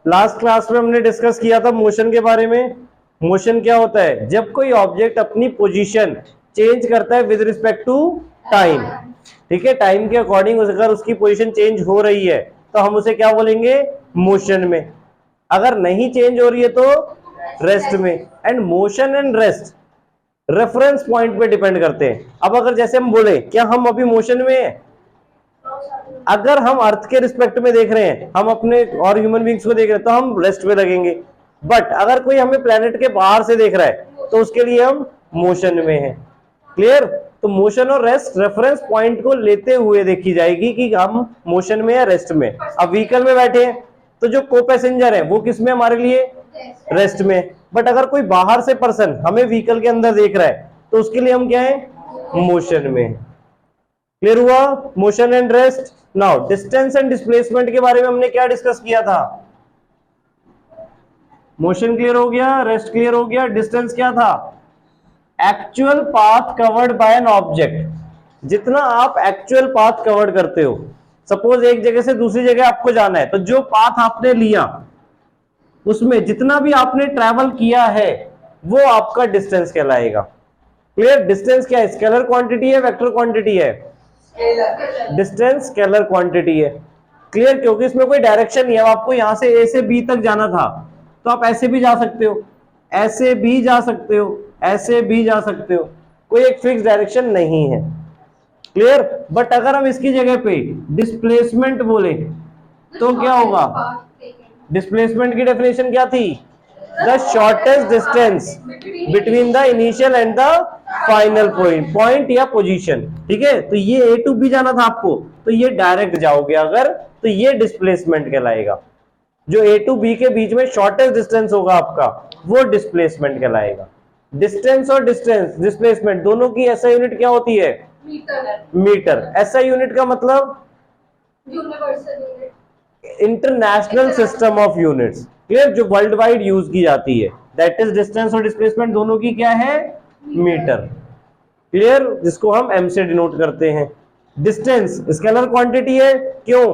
Last class में हमने discuss किया था मोशन के बारे में। मोशन क्या होता है? जब कोई ऑब्जेक्ट अपनी पोजीशन चेंज करता है विद रिस्पेक्ट टू टाइम। ठीक है, टाइम के अकॉर्डिंग अगर उसकी पोजीशन चेंज हो रही है तो हम उसे क्या बोलेंगे? मोशन में। अगर नहीं चेंज हो रही है तो रेस्ट में। And motion and rest reference point पे डिपेंड करते हैं। अब अगर जैसे हम बोले क्या हम अभी मोशन में हैं? अगर हम अर्थ के रिस्पेक्ट में देख रहे हैं, हम अपने और ह्यूमन बींग्स को देख रहे हैं, तो हम रेस्ट में लगेंगे। बट अगर कोई हमें प्लेनेट के बाहर से देख रहा है तो उसके लिए हम मोशन में हैं। क्लियर? तो मोशन और रेस्ट रेफरेंस पॉइंट को लेते हुए देखी जाएगी कि हम मोशन में या रेस्ट में। अब व्हीकल में बैठे हैं तो जो को पैसेंजर है वो किस में हमारे लिए? रेस्ट में। बट अगर कोई बाहर से पर्सन हमें व्हीकल के अंदर देख रहा है तो उसके लिए हम क्या है? मोशन में। क्लियर हुआ? Motion and rest. Now distance and displacement के बारे में हमने क्या डिस्कस किया था? मोशन क्लियर हो गया, रेस्ट क्लियर हो गया, डिस्टेंस क्या था? Actual path covered by an object. जितना आप एक्चुअल पाथ कवर्ड करते हो, सपोज एक जगह से दूसरी जगह आपको जाना है, तो जो पाथ आपने लिया उसमें जितना भी आपने ट्रैवल किया है वो आपका डिस्टेंस कहलाएगा। क्लियर? डिस्टेंस क्या है? स्केलर क्वांटिटी है, वेक्टर क्वांटिटी है? डिस्टेंस स्केलर क्वांटिटी है। क्लियर? क्योंकि इसमें कोई डायरेक्शन नहीं है। आपको यहां से ए से बी तक जाना था तो आप ऐसे भी जा सकते हो, ऐसे भी जा सकते हो, ऐसे भी जा सकते हो, कोई एक फिक्स डायरेक्शन नहीं है। क्लियर? बट अगर हम इसकी जगह पे डिस्प्लेसमेंट बोले तो क्या होगा? डिस्प्लेसमेंट की डेफिनेशन क्या थी? The shortest distance between the initial and the final point या पोजीशन। ठीक है, तो ये ए टू बी जाना था आपको, तो ये डायरेक्ट जाओगे अगर, तो ये डिस्प्लेसमेंट कहलाएगा। जो ए टू बी के बीच में शॉर्टेस्ट डिस्टेंस होगा आपका वो डिस्प्लेसमेंट कहलाएगा। डिस्टेंस और डिस्प्लेसमेंट दोनों की ऐसा यूनिट क्या होती है? मीटर। ऐसा यूनिट का मतलब universal unit, international system of units. Clear? जो वर्ल्ड वाइड यूज की जाती है, दैट इज डिस्टेंस और डिस्प्लेसमेंट दोनों की क्या है? मीटर। क्लियर? जिसको हम एम से डिनोट करते हैं। डिस्टेंस स्केलर क्वांटिटी है। क्यों?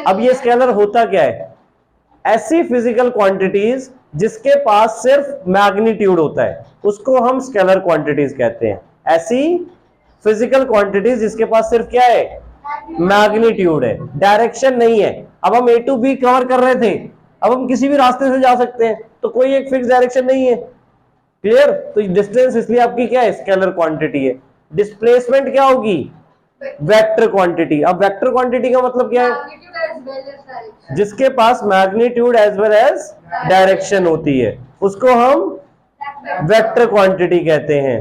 अब ये स्केलर होता क्या है? ऐसी फिजिकल क्वांटिटीज जिसके पास सिर्फ मैग्नीट्यूड होता है उसको हम स्केलर क्वांटिटीज कहते हैं। ऐसी फिजिकल क्वांटिटीज जिसके पास सिर्फ क्या है? मैग्नीट्यूड है, डायरेक्शन नहीं है। अब हम ए टू बी कवर कर रहे थे, अब हम किसी भी रास्ते से जा सकते हैं, तो कोई एक फिक्स डायरेक्शन नहीं है। क्लियर? तो डिस्टेंस इसलिए आपकी क्या है? स्केलर क्वांटिटी है। डिस्प्लेसमेंट क्या होगी? Vector quantity. अब वेक्टर क्वांटिटी का मतलब क्या है? जिसके पास magnitude as well as direction होती है उसको हम वेक्टर क्वांटिटी कहते हैं।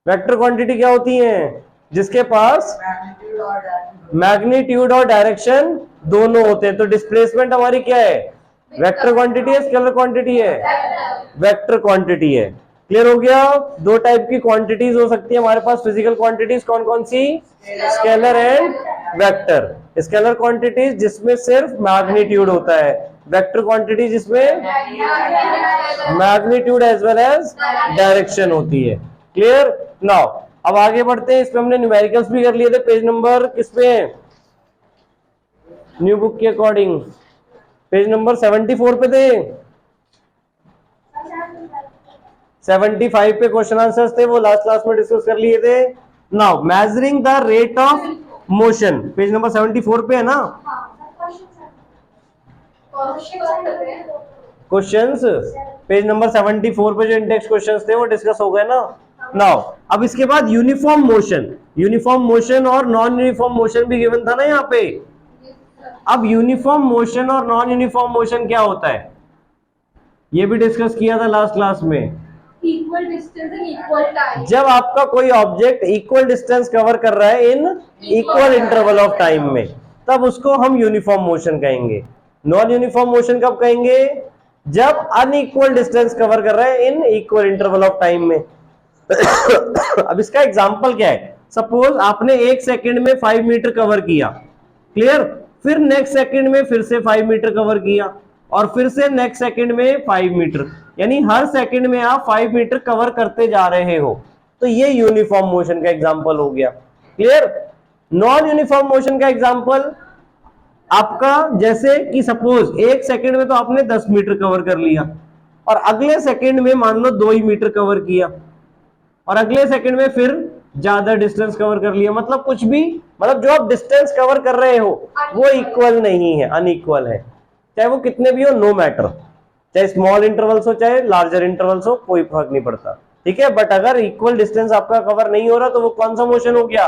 वेक्टर क्वांटिटी क्या होती है? जिसके पास मैग्नीट्यूड और डायरेक्शन दोनों होते हैं। तो डिस्प्लेसमेंट हमारी क्या है? वेक्टर क्वांटिटी है, स्केलर क्वांटिटी है? वेक्टर क्वांटिटी है। क्लियर हो गया? दो टाइप की क्वांटिटीज हो सकती है हमारे पास फिजिकल क्वांटिटीज। कौन कौन सी? Scalar and vector. Scalar quantities जिसमें सिर्फ मैग्नीट्यूड होता है, वेक्टर क्वांटिटी जिसमें magnitude as well as direction होती है। क्लियर? नाउ अब आगे बढ़ते हैं। इसमें हमने न्यूमेरिकल्स भी कर लिए थे। पेज नंबर किस पे है? न्यू बुक के अकॉर्डिंग पेज नंबर 74 पे थे। 75 पे क्वेश्चन आंसर्स थे, वो लास्ट क्लास में डिस्कस कर लिए थे। Now measuring the rate of motion, page number 74 पे है ना क्वेश्चंस? पेज नंबर 74 पे जो इंडेक्स क्वेश्चंस थे वो डिस्कस हो गए ना। नाउ अब इसके बाद यूनिफॉर्म मोशन, यूनिफॉर्म मोशन और नॉन यूनिफॉर्म मोशन भी गिवन था ना यहाँ पे। अब यूनिफॉर्म मोशन और नॉन यूनिफॉर्म मोशन क्या होता है ये भी डिस्कस किया था लास्ट क्लास में। Equal distance and equal time. जब आपका कोई ऑब्जेक्ट इक्वल डिस्टेंस कवर कर रहा है in equal interval of time में, तब उसको हम यूनिफॉर्म मोशन कहेंगे। नॉन यूनिफॉर्म मोशन कब कहेंगे? जब अनइक्वल डिस्टेंस कवर कर रहा है in equal interval of time में। अब इसका एग्जांपल क्या है? सपोज आपने एक सेकंड में 5 मीटर कवर किया। क्लियर? फिर नेक्स्ट सेकंड में फिर से 5 मीटर कवर किया और फिर से नेक्स्ट सेकंड में 5 मीटर, यानी हर सेकंड में आप 5 मीटर कवर करते जा रहे हो, तो ये यूनिफॉर्म मोशन का एग्जांपल हो गया। क्लियर? नॉन यूनिफॉर्म मोशन का एग्जांपल, आपका जैसे कि सपोज 1 सेकंड में तो आपने 10 मीटर कवर कर लिया, और अगले सेकंड में मान लो 2 ही मीटर कवर किया, और अगले सेकंड में फिर ज्यादा डिस्टेंस कवर कर लिया, मतलब कुछ भी, मतलब जो आप डिस्टेंस कवर कर रहे हो वो इक्वल नहीं है, अनइक्वल है, चाहे वो कितने भी हो, नो मैटर, चाहे स्मॉल इंटरवल्स हो चाहे लार्जर इंटरवल्स हो, कोई फर्क नहीं पड़ता, ठीक है। बट अगर इक्वल डिस्टेंस आपका कवर नहीं हो रहा तो वो कौन सा मोशन हो गया,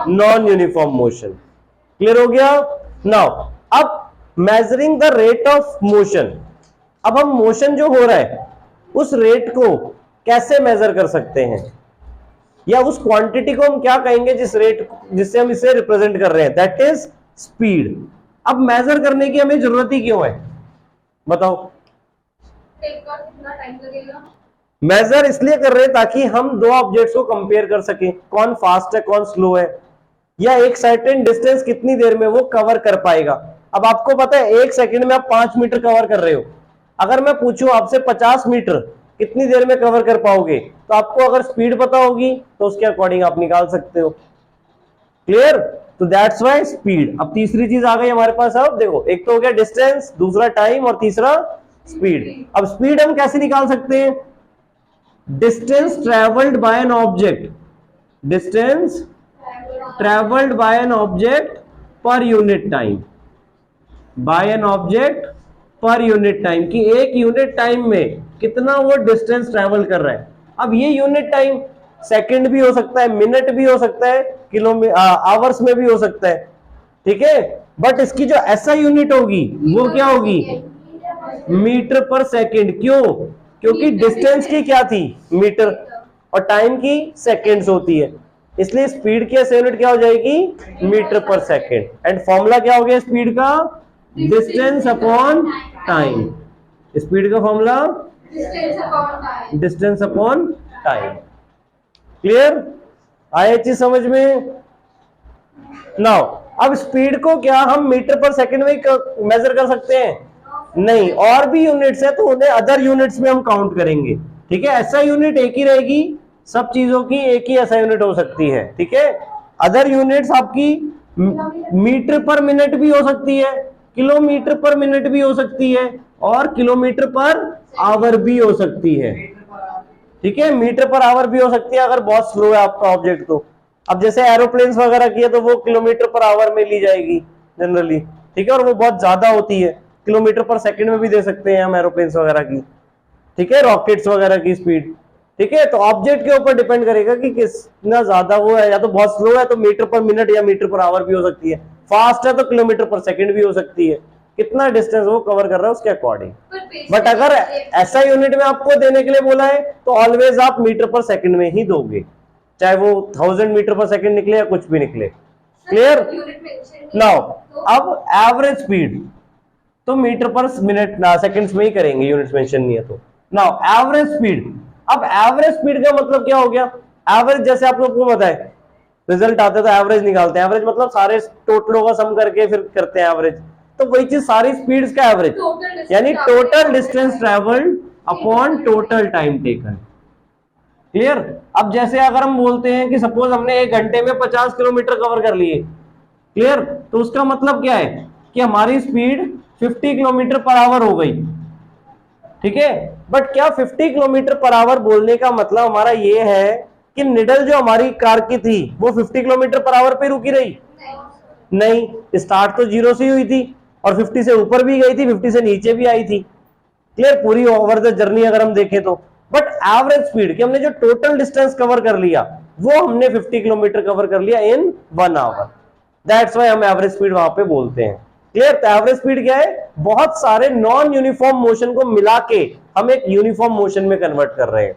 नॉन यूनिफॉर्म मोशन। क्लियर हो गया। नाउ अब measuring the rate of motion, अब हम मोशन जो हो रहा है उस रेट को कैसे मेजर कर सकते हैं, या उस क्वांटिटी को हम क्या कहेंगे जिस रेट जिससे हम इसे रिप्रेजेंट कर रहे हैं, दैट इज स्पीड। अब मेजर करने की हमें जरूरत ही क्यों है, बताओ। कितना टाइम लगेगा? मेजर इसलिए कर रहे हैं ताकि हम दो ऑब्जेक्ट्स को कंपेयर कर सकें, कौन फास्ट है कौन स्लो है, या एक सर्टेन डिस्टेंस कितनी देर में वो कवर कर पाएगा। अब आपको पता है 1 सेकंड में आप 5 मीटर कवर कर रहे हो, अगर मैं पूछूं आपसे 50 मीटर कितनी देर में कवर कर पाओगे, तो आपको अगर स्पीड पता होगी तो उसके अकॉर्डिंग आप निकाल सकते हो। क्लियर। तो दैट्स वाई स्पीड। अब तीसरी चीज आ गई हमारे पास, अब देखो एक तो हो गया डिस्टेंस, दूसरा टाइम, और तीसरा स्पीड। अब स्पीड हम कैसे निकाल सकते हैं, distance travelled by an object, distance travelled by an object per unit time, by an object per unit time, कि एक यूनिट टाइम में कितना वो डिस्टेंस ट्रेवल कर रहा है। अब ये यूनिट टाइम सेकंड भी हो सकता है, मिनट भी हो सकता है, किलोमीटर आवर्स में भी हो सकता है, ठीक है। बट इसकी जो ऐसा यूनिट होगी वो क्या होगी, मीटर पर सेकंड। क्यों, क्योंकि डिस्टेंस की क्या थी, मीटर, और टाइम की सेकंड्स होती है, इसलिए स्पीड की ऐसी यूनिट क्या हो जाएगी, मीटर पर सेकंड। एंड फॉर्मूला क्या हो गया स्पीड का, डिस्टेंस अपॉन टाइम। स्पीड का formula distance upon time. Clear, आया चीज समझ में। नाउ अब स्पीड को क्या हम मीटर पर सेकंड में मेजर कर सकते हैं, नहीं, और भी यूनिट्स है तो उन्हें अदर यूनिट्स में हम काउंट करेंगे, ठीक है। ऐसा यूनिट एक ही रहेगी, सब चीजों की एक ही ऐसा यूनिट हो सकती है, ठीक है। अदर यूनिट्स आपकी मीटर पर मिनट भी हो सकती है, किलोमीटर पर मिनट भी हो सकती है, और किलोमीटर पर आवर भी हो सकती है, ठीक है। मीटर पर आवर भी हो सकती है अगर बहुत स्लो है आपका ऑब्जेक्ट तो। अब जैसे एरोप्लेन्स वगैरह की है तो वो किलोमीटर पर आवर में ली जाएगी जनरली, ठीक है, और वो बहुत ज्यादा होती है, किलोमीटर पर सेकंड में भी दे सकते हैं हम एरोप्लेन्स वगैरह की, ठीक है, रॉकेट्स वगैरह की स्पीड, ठीक है। तो ऑब्जेक्ट के ऊपर डिपेंड करेगा कि कितना ज्यादा वो है, या तो बहुत स्लो है तो मीटर पर मिनट या मीटर पर आवर भी हो सकती है, फास्ट है तो किलोमीटर पर सेकंड भी हो सकती है, कितना डिस्टेंस वो कवर कर रहा है उसके अकॉर्डिंग। बट अगर ऐसा यूनिट में आपको देने के लिए बोला है तो ऑलवेज आप मीटर पर सेकंड में ही दोगे, चाहे वो 1000 मीटर पर सेकंड निकले या कुछ भी निकले। क्लियर। नाउ अब एवरेज स्पीड तो मीटर पर मिनट ना सेकंड्स में ही करेंगे, यूनिट्स मेंशन नहीं है तो। नाउ एवरेज स्पीड, अब एवरेज स्पीड का मतलब क्या हो गया, एवरेज जैसे आप लोग को पता है रिजल्ट आता है तो एवरेज निकालते हैं, एवरेज मतलब सारे टोटलों का सम करके फिर करते हैं एवरेज, तो वही चीज सारी स्पीड्स का एवरेज, यानी total distance travelled upon total time taken. Clear. अब जैसे अगर हम बोलते हैं कि सपोज हमने 1 घंटे में 50 किलोमीटर कवर कर लिए, क्लियर, तो उसका मतलब क्या है कि हमारी स्पीड 50 किलोमीटर पर आवर हो गई, ठीक है। बट क्या 50 किलोमीटर पर आवर बोलने का मतलब हमारा ये है कि निडल जो हमारी कार की थी वो 50 किलोमीटर पर आवर पे रुकी रही, नहीं, स्टार्ट तो 0 से हुई थी और 50 से ऊपर भी गई थी, 50 से नीचे भी आई थी, क्लियर, पूरी ओवर द जर्नी अगर हम देखें तो। बट एवरेज स्पीड कि हमने जो टोटल डिस्टेंस कवर कर लिया वो हमने 50 किलोमीटर कवर कर लिया इन 1 आवर, दैट्स व्हाई हम एवरेज स्पीड वहां पे बोलते हैं। क्लियर। तो एवरेज स्पीड क्या है, बहुत सारे नॉन यूनिफॉर्म मोशन को मिला के हम एक यूनिफॉर्म मोशन में कन्वर्ट कर रहे हैं,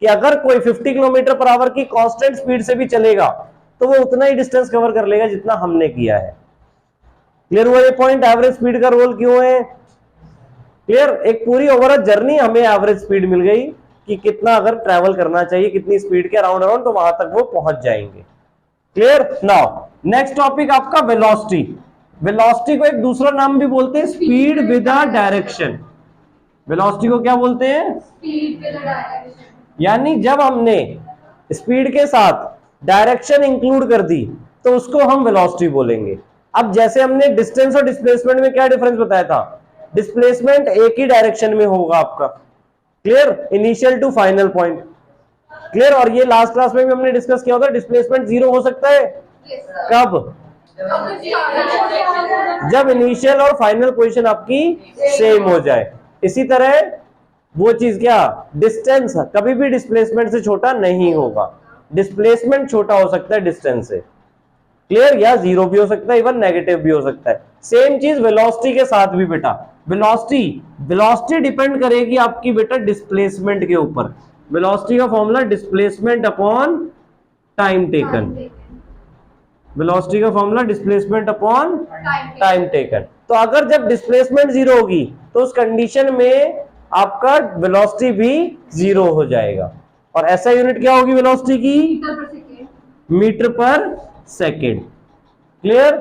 कि अगर कोई 50 किलोमीटर पर आवर की कांस्टेंट स्पीड से भी चलेगा तो वो उतना ही डिस्टेंस कवर कर लेगा जितना हमने किया है। क्लियर हुआ ये पॉइंट, एवरेज स्पीड का रोल क्यों है। क्लियर। एक पूरी ओवरऑल जर्नी हमें एवरेज स्पीड मिल गई कि कितना अगर ट्रैवल करना चाहिए, कितनी स्पीड के अराउंड अराउंड, तो वहां तक वो पहुंच जाएंगे। क्लियर। नाउ नेक्स्ट टॉपिक आपका वेलोसिटी। वेलोसिटी को एक दूसरा नाम भी बोलते हैं speed with a direction. Velocity को क्या बोलते हैं, स्पीड विद डायरेक्शन, यानी जब हमने स्पीड के साथ डायरेक्शन इंक्लूड कर दी तो उसको हम वेलोसिटी बोलेंगे। अब जैसे हमने डिस्टेंस और डिस्प्लेसमेंट में क्या डिफरेंस बताया था, डिस्प्लेसमेंट एक ही डायरेक्शन में होगा आपका, clear, initial to final point, clear. और ये लास्ट क्लास में भी हमने डिस्कस किया होता, डिस्प्लेसमेंट जीरो हो सकता है कब, जब इनिशियल और फाइनल पोजीशन आपकी सेम हो जाए। इसी तरह वो चीज क्या, डिस्टेंस कभी भी डिस्प्लेसमेंट से छोटा नहीं होगा, डिस्प्लेसमेंट छोटा हो सकता है डिस्टेंस से, क्लियर, या जीरो भी हो सकता है, इवन नेगेटिव भी हो सकता है। सेम चीज वेलोसिटी के साथ भी बेटा, वेलोसिटी डिपेंड करेगी आपकी बेटा डिस्प्लेसमेंट के ऊपर। वेलोसिटी का formula displacement upon time taken, velocity का formula displacement upon time taken. तो अगर जब डिस्प्लेसमेंट जीरो होगी तो उस कंडीशन में आपका वेलोसिटी भी जीरो हो जाएगा। और ऐसा यूनिट क्या होगी वेलोसिटी की, मीटर पर सेकेंड, क्लियर।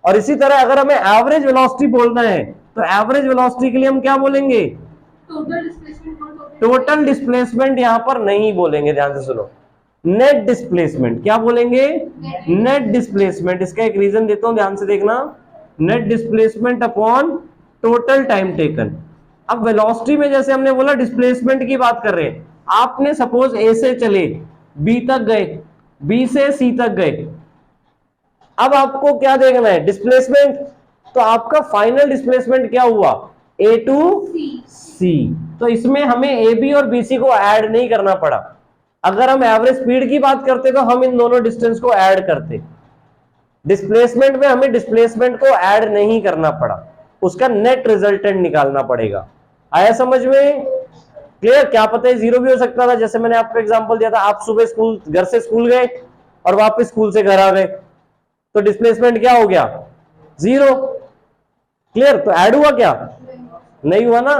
और इसी तरह अगर हमें एवरेज वेलोसिटी बोलना है तो एवरेज वेलोसिटी के लिए हम क्या बोलेंगे, टोटल डिस्प्लेसमेंट यहां पर नहीं बोलेंगे, ध्यान से सुनो, नेट डिस्प्लेसमेंट, क्या बोलेंगे, नेट डिस्प्लेसमेंट। इसका एक रीजन देता हूं, ध्यान से देखना, net displacement upon total time taken. अब वेलोसिटी में जैसे हमने बोला डिस्प्लेसमेंट की बात कर रहे हैं, आपने सपोज ए से चले बी तक गए, बी से सी तक गए, अब आपको क्या देखना है, डिस्प्लेसमेंट। तो आपका फाइनल डिस्प्लेसमेंट क्या हुआ, ए टू सी। तो इसमें हमें ए बी और बी सी को ऐड नहीं करना पड़ा। अगर हम एवरेज स्पीड की बात करते तो हम इन दोनों डिस्टेंस को ऐड करते, डिस्प्लेसमेंट में हमें डिस्प्लेसमेंट को ऐड नहीं करना पड़ा, उसका नेट रिजल्टेंट निकालना पड़ेगा। आया समझ में, क्लियर। क्या पता है जीरो भी हो सकता था, जैसे मैंने आपको एग्जांपल दिया था, आप सुबह स्कूल, घर से स्कूल गए और वापस स्कूल से घर आ गए, तो डिस्प्लेसमेंट क्या हो गया, जीरो, क्लियर। तो ऐड हुआ क्या, नहीं हुआ ना,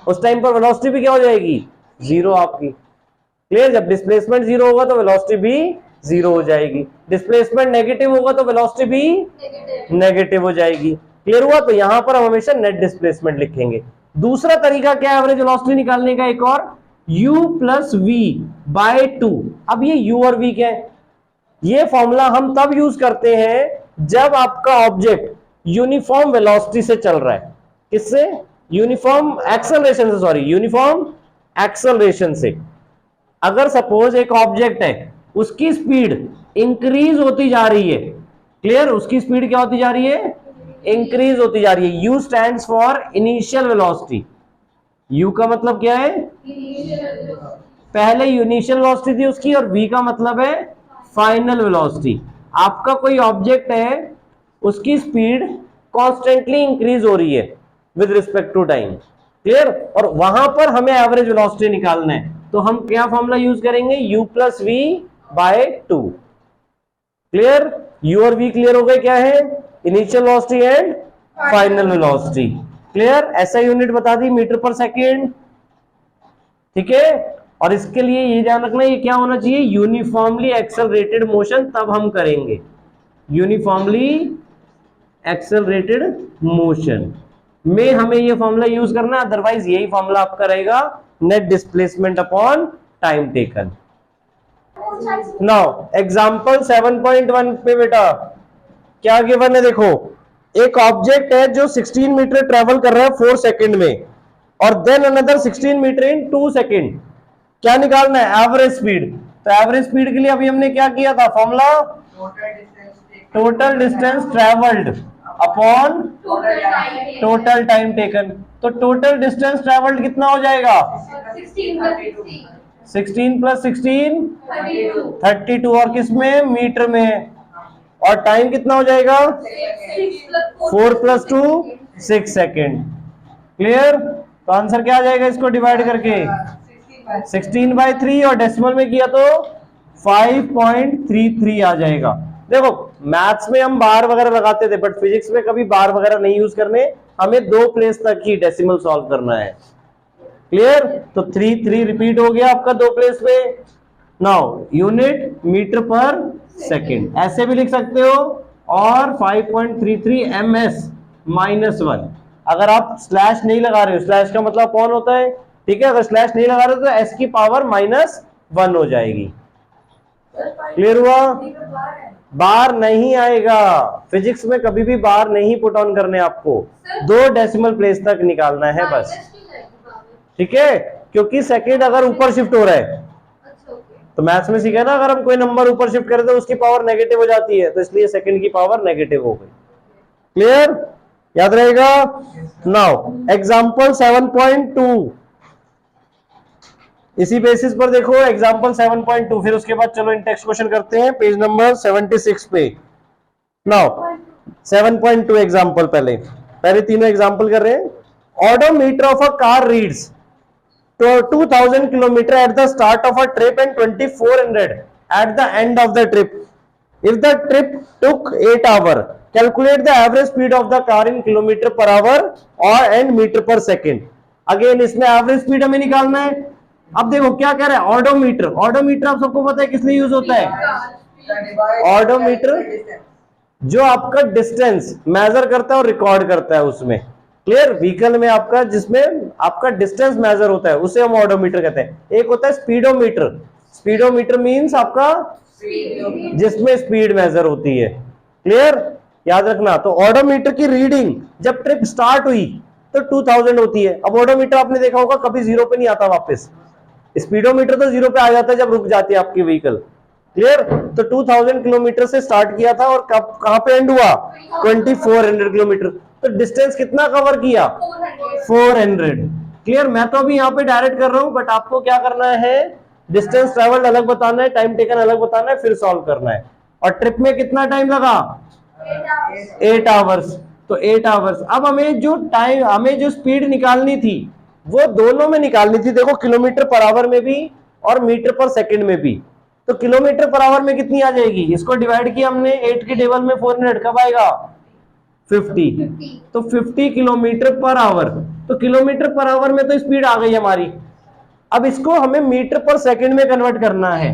उस टाइम पर वेलोसिटी भी क्या हो जाएगी, जीरो आपकी, क्लियर। जब डिस्प्लेसमेंट जीरो होगा तो वेलोसिटी भी जीरो हो जाएगी, डिस्प्लेसमेंट नेगेटिव होगा तो वेलोसिटी भी नेगेटिव हो जाएगी, क्लियर हुआ। तो यहां पर हम हमेशा नेट डिस्प्लेसमेंट लिखेंगे। दूसरा तरीका क्या है एवरेज वेलोसिटी निकालने का, एक और, u plus v by two. अब ये u और v क्या है, ये फॉर्मूला हम तब यूज करते हैं जब आपका ऑब्जेक्ट यूनिफॉर्म वेलोसिटी से चल रहा है, किससे, यूनिफॉर्म एक्सेलरेशन से, सॉरी यूनिफॉर्म एक्सेलरेशन से। अगर सपोज एक ऑब्जेक्ट है, उसकी स्पीड इंक्रीज होती जा रही है, क्लियर, उसकी स्पीड क्या होती जा रही है, इंक्रीज होती जा रही है। U stands for initial velocity, U का मतलब क्या है, पहले इनिशियल वेलोसिटी थी उसकी, और V का मतलब है फाइनल वेलोसिटी। आपका कोई ऑब्जेक्ट है, उसकी स्पीड कॉन्स्टेंटली इंक्रीज हो रही है with respect to time, clear, और वहां पर हमें एवरेज वेलोसिटी निकालना है, तो हम क्या फॉर्मूला यूज करेंगे, u plus v by two, clear. u और v क्लियर हो गए, क्या है, initial velocity and final velocity, clear. ऐसा यूनिट बता दी, मीटर पर सेकेंड, ठीक है। और इसके लिए ये ध्यान रखना, ये क्या होना चाहिए, यूनिफॉर्मली एक्सेलरेटेड मोशन, तब हम करेंगे यूनिफॉर्मली एक्सेलरेटेड मोशन में हमें ये फॉर्मूला यूज करना है, अदरवाइज यही फॉर्मूला आपका रहेगा, net displacement upon time taken. Now example 7.1 पे बेटा क्या गिवन है, देखो, एक ऑब्जेक्ट है जो 16 मीटर ट्रेवल कर रहा है 4 सेकंड में, और देन अनदर 16 मीटर इन 2 सेकंड। क्या निकालना है, एवरेज स्पीड। तो एवरेज स्पीड के लिए अभी हमने क्या किया था, formula total distance travelled upon total time taken. तो टोटल डिस्टेंस ट्रेवल्ड कितना हो जाएगा, 16 प्लस 16 32, और किस में, मीटर में, और टाइम कितना हो जाएगा, 4 प्लस 2 6 सेकेंड, क्लियर। तो आंसर क्या आ जाएगा, इसको डिवाइड करके 16/3, और डेसिमल में किया तो 5.33 आ जाएगा। देखो मैथ्स में हम बार वगैरह लगाते थे, बट फिजिक्स में कभी बार वगैरह नहीं यूज करने, हमें 2 प्लेस तक ही डेसिमल सॉल्व करना है, क्लियर। तो 3 रिपीट हो गया आपका 2 प्लेस में। नाउ यूनिट मीटर पर सेकेंड, ऐसे भी लिख सकते हो, और 5.33 ms -1। अगर आप स्लैश नहीं लगा रहे हो, स्लैश का मतलब कौन होता है, ठीक है, अगर स्लैश नहीं लगा रहे हो तो s की पावर -1 हो जाएगी, क्लियर हुआ। बार नहीं आएगा, फिजिक्स में कभी भी बार नहीं पुट ऑन करने आपको, 2 डेसिमल प्लेस तक निकालना है बस, माइनस क्यों जाएगी पावर? ठीक है, क्योंकि सेकंड अगर ऊपर शिफ्ट हो रहा है अच्छा ओके। तो मैथ्स में सीखा ना, अगर हम कोई नंबर ऊपर शिफ्ट करें तो उसकी पावर नेगेटिव हो जाती है, तो इसलिए सेकंड की पावर नेगेटिव हो गई। क्लियर, याद रहेगा। नाउ एग्जांपल 7.2, इसी बेसिस पर देखो एग्जांपल 7.2, फिर उसके बाद चलो इन टेक्स्ट क्वेश्चन करते हैं पेज नंबर 76 पे। नाउ 7.2 एग्जांपल, पहले तीनों एग्जांपल कर रहे हैं। Odometer of a car reads 2000 kilometer at the start of a trip and 2400 at the end of the trip. If the trip took 8 hours, calculate the average speed of the car in kilometer per hour or and meter per second. Again इसमें average speed हमें निकालना है। अब देखो क्या कह रहा है, ऑडोमीटर, ऑडोमीटर आप सबको पता है किस लिए यूज होता है, ऑडोमीटर जो आपका डिस्टेंस मेजर करता है और रिकॉर्ड करता है उसमें, क्लियर, व्हीकल में आपका जिसमें आपका डिस्टेंस मेजर होता है उसे हम ऑडोमीटर कहते हैं। एक होता है स्पीडोमीटर, स्पीडोमीटर मींस आपका जिसमें स्पीड मेजर होती है, क्लियर, याद रखना। तो ऑडोमीटर की रीडिंग जब ट्रिप स्टार्ट हुई तो 2000 होती है। अब ऑडोमीटर आपने देखा होगा कभी जीरो पे नहीं आता वापस, स्पीडोमीटर तो जीरो पे आ जाता है जब रुक जाती है आपकी व्हीकल, क्लियर। तो 2000 किलोमीटर से स्टार्ट किया था और कब कहां पे एंड हुआ, 2400 किलोमीटर। तो डिस्टेंस कितना कवर किया, 400, क्लियर। मैं तो अभी यहाँ पे डायरेक्ट कर रहा हूं, बट आपको क्या करना है, डिस्टेंस ट्रेवल्ड अलग बताना है, टाइम टेकन अलग बताना है, फिर सॉल्व करना है। और ट्रिप में कितना टाइम लगा, 8 आवर्स, तो 8 आवर्स। अब हमें जो टाइम, हमें जो स्पीड निकालनी थी वो दोनों में निकालनी थी, देखो किलोमीटर पर आवर में भी और मीटर पर सेकंड में भी। तो किलोमीटर पर आवर में कितनी आ जाएगी, इसको डिवाइड किया हमने 8 की टेबल में, 400 कब आएगा, 50, तो 50 किलोमीटर पर आवर। तो किलोमीटर पर आवर में तो स्पीड आ गई हमारी, अब इसको हमें मीटर पर सेकंड में कन्वर्ट करना है।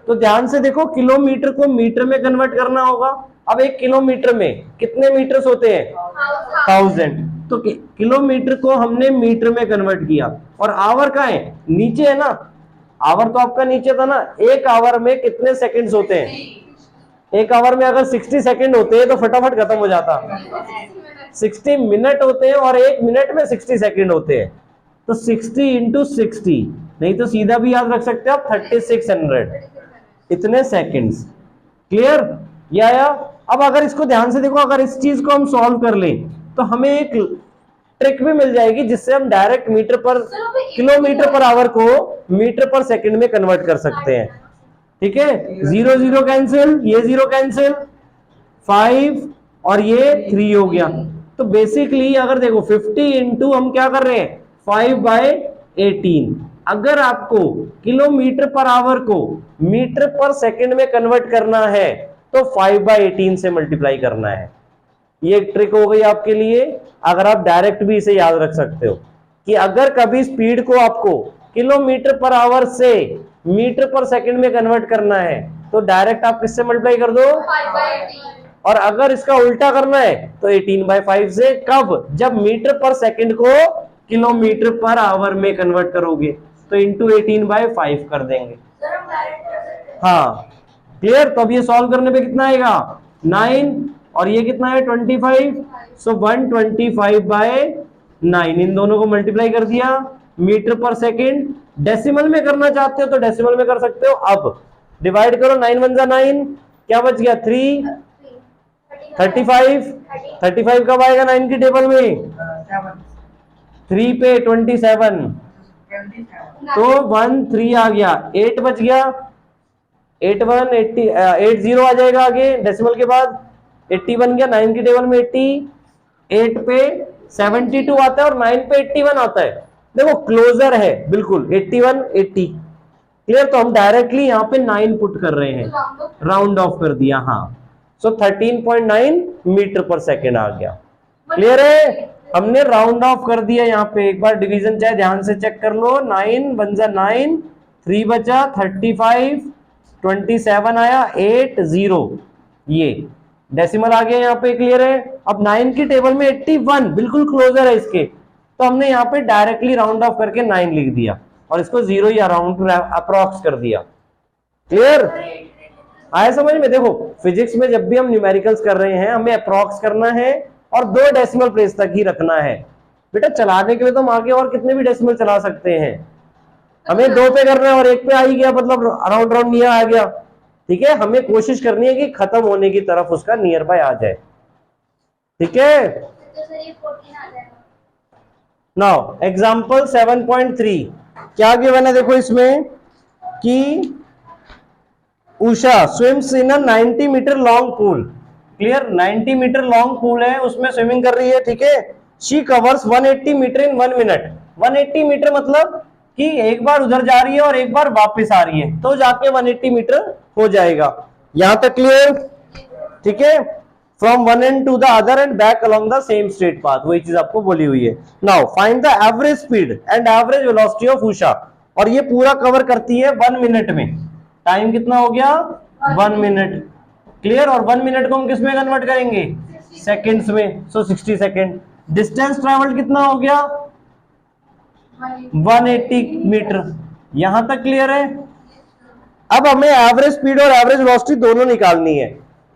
तो ध्यान से देखो, किलोमीटर को मीटर में कन्वर्ट करना होगा। अब 1 किलोमीटर में कितने मीटर्स होते हैं, 1000, तो किलोमीटर को हमने मीटर में कन्वर्ट किया। और आवर का है नीचे है ना, आवर तो आपका नीचे था ना। 1 आवर में कितने सेकंड्स होते हैं, 1 आवर में अगर 60 सेकंड होते हैं तो फटाफट खत्म हो जाता, 60 मिनट होते हैं और 1 मिनट में 60 सेकंड होते हैं। तो 60 इंटू 60, नहीं तो सीधा भी याद रख सकते हो आप, 3600 इतने सेकंड्स, क्लियर, ये आया। अब अगर इसको ध्यान से देखो, अगर इस चीज को हम सॉल्व कर लें तो हमें एक ट्रिक भी मिल जाएगी जिससे हम डायरेक्ट मीटर पर, किलोमीटर पर आवर को मीटर पर सेकंड में कन्वर्ट कर सकते हैं, ठीक है। 0 0 कैंसिल, ये 0 कैंसिल, 5 और ये 3 हो गया। तो बेसिकली अगर देखो 50 इंटू हम क्या कर रहे हैं, 5/18। अगर आपको किलोमीटर पर आवर को मीटर पर सेकंड में कन्वर्ट करना है तो 5/18 से मल्टीप्लाई करना है। ये एक ट्रिक हो गई आपके लिए। अगर आप डायरेक्ट भी इसे याद रख सकते हो कि अगर कभी स्पीड को आपको किलोमीटर पर आवर से मीटर पर सेकंड में कन्वर्ट करना है तो डायरेक्ट आप किससे मल्टीप्लाई कर दो, 5/18। और अगर इसका उल्टा करना है तो 18/5 से। कब, जब मीटर पर सेकंड को किलोमीटर पर आवर में कन्वर्ट करोगे तो इंटू 18/5 कर देंगे। हाँ, क्लियर। तो अब ये सॉल्व करने पे कितना आएगा, 9, और ये कितना है 25, सो 125/9, इन दोनों को मल्टीप्लाई कर दिया। मीटर पर सेकंड, डेसिमल में करना चाहते हो तो डेसिमल में कर सकते हो। अब डिवाइड करो, 9 1 जा 9, क्या बच गया 3, 35, 35 कब आएगा 9 की टेबल में, 3 पे 27, तो 1 3 आ गया, 8 बच गया, 8 1 80, 80 आ जाएगा आगे डेसिमल के बाद, 80 बन गया। 9 की टेबल में 80, 8 पे 72 आता है और 9 पे 81 आता है। देखो क्लोजर है बिल्कुल, 81 80, क्लियर। तो हम डायरेक्टली यहाँ पे 9 पुट कर रहे हैं, राउंड ऑफ कर दिया, हाँ। सो 13.9 मीटर पर सेकेंड आ गया, क्लियर है। हमने राउंड ऑफ कर दिया यहाँ पे। एक बार डिवीजन चाहे ध्यान से चेक कर लो, 9 1 जा 9, 3 बचा 35, 27 आया, 8 0, ये डेसिमल आ गया यहाँ पे, क्लियर है। अब 9 की टेबल में 81 बिल्कुल क्लोजर है इसके, तो हमने यहाँ पे डायरेक्टली राउंड ऑफ करके 9 लिख दिया और इसको 0 या राउंड अप्रॉक्स कर दिया, क्लियर। आया समझ में? देखो फिजिक्स में जब भी हम न्यूमेरिकल्स कर रहे हैं हमें अप्रॉक्स करना है और 2 डेसिमल प्लेस तक ही रखना है। बेटा चलाने के लिए तो हम आगे और कितने भी डेसिमल चला सकते हैं, हमें 2 पे करना है और 1 पे आ ही गया, मतलब अराउंड राउंड नियर आ गया। ठीक है, हमें कोशिश करनी है कि खत्म होने की तरफ उसका नियर बाय आ जाए। ठीक है, तो सर ये 14 आ जाएगा। नाउ एग्जांपल 7.3 क्या गिवन है? देखो इसमें कि Usha swims in a 90 metre long pool. Clear, 90 metre long pool है, उसमें स्विमिंग कर रही है। ठीक है, she covers 180 metre in 1 minute. 180 metre मतलब कि एक बार उधर जा रही है और एक बार वापस आ रही है, तो जाके 180 मीटर हो जाएगा। यहां तक क्लियर? ठीक है, from one end to the other end back along the same straight path, वही चीज आपको बोली हुई है। Now find the average speed and average velocity of Usha, और ये पूरा कवर करती है 1 मिनट में। टाइम कितना हो गया? 1 मिनट। क्लियर, और 1 मिनट को हम किस में कन्वर्ट करेंगे? सेकेंड्स में, सो 60 सेकेंड। डिस्टेंस ट्रेवल्ड कितना हो गया? 180 मीटर। यहां तक क्लियर है? अब हमें एवरेज स्पीड और एवरेज वेलोसिटी दोनों निकालनी है।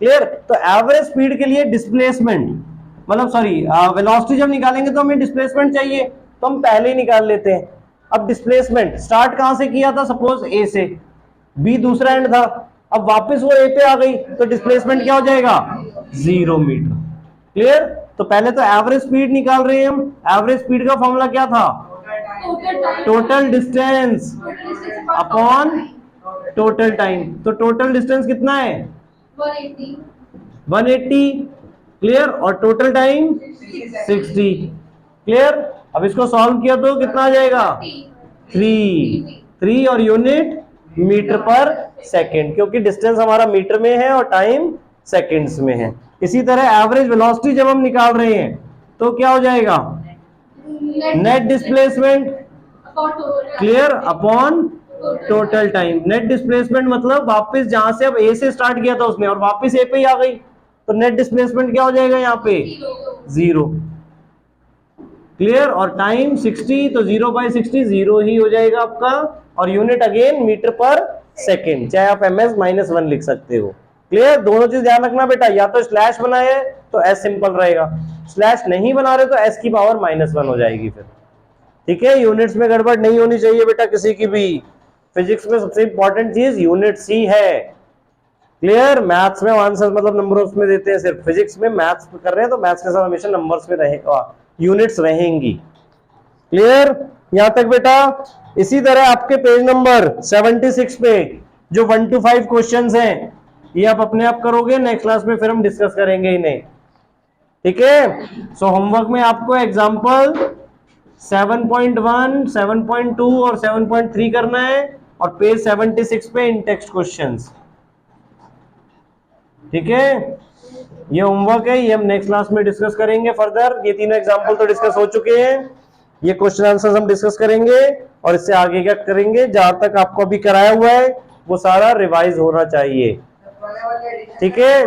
क्लियर, तो एवरेज स्पीड के लिए डिस्प्लेसमेंट, मतलब सॉरी वेलोसिटी जब निकालेंगे तो हमें डिस्प्लेसमेंट चाहिए, तो हम पहले ही निकाल लेते हैं। अब डिस्प्लेसमेंट स्टार्ट कहां से किया था? सपोज ए से, बी दूसरा एंड था, अब वापस वो ए पे आ गई, तो डिस्प्लेसमेंट क्या हो जाएगा? 0 मीटर। क्लियर, तो पहले तो एवरेज स्पीड निकाल रहे हैं हम। एवरेज स्पीड का फॉर्मूला क्या था? Total distance upon total time. तो टोटल डिस्टेंस कितना है? 180। 180। क्लियर, और टोटल टाइम 60। क्लियर, अब इसको सॉल्व किया तो कितना आ जाएगा? 3 और यूनिट मीटर पर सेकेंड, क्योंकि डिस्टेंस हमारा मीटर में है और टाइम सेकेंड्स में है। इसी तरह एवरेज वेलोसिटी जब हम निकाल रहे हैं तो क्या हो जाएगा? Net displacement, clear, upon total time. Net displacement मतलब वापस जहां से अब ए से स्टार्ट किया था उसने और वापस ए पे ही आ गई, तो नेट डिस्प्लेसमेंट क्या हो जाएगा यहाँ पे? 0। क्लियर, और टाइम 60, तो 0/60 0 ही हो जाएगा आपका, और यूनिट अगेन मीटर पर सेकेंड, चाहे आप ms -1 लिख सकते हो। क्लियर, दोनों चीज ध्यान रखना बेटा, या तो स्लैश बनाए तो s सिंपल रहेगा, स्लैश नहीं बना रहे तो s की पावर -1 हो जाएगी फिर। ठीक है, यूनिट्स में गड़बड़ नहीं होनी चाहिए बेटा किसी की भी। फिजिक्स में सबसे इंपॉर्टेंट चीज यूनिट्स ही है। क्लियर, मैथ्स में आंसर मतलब नंबर्स में देते हैं सिर्फ, फिजिक्स में मैथ्स कर रहे हैं तो मैथ्स के साथ हमेशा नंबर्स में रहेगा, यूनिट्स रहेंगी। क्लियर, यहां तक बेटा? इसी तरह आपके पेज नंबर 76 पे जो 1 to 5 क्वेश्चंस हैं, ये आप अपने आप करोगे, नेक्स्ट क्लास में फिर हम डिस्कस करेंगे इन्हें। ठीक है, सो होमवर्क में आपको एग्जांपल 7.1, 7.2 और 7.3 करना है, और पेज 76 पे इन टेक्स्ट क्वेश्चंस। ठीक है, ये होमवर्क है, ये हम नेक्स्ट क्लास में डिस्कस करेंगे फर्दर। ये तीनों एग्जांपल तो डिस्कस हो चुके हैं, ये क्वेश्चन आंसर्स हम डिस्कस करेंगे, और इससे आगे क्या करेंगे, जहां तक आपको अभी कराया हुआ है वो सारा रिवाइज होना चाहिए। ठीक है।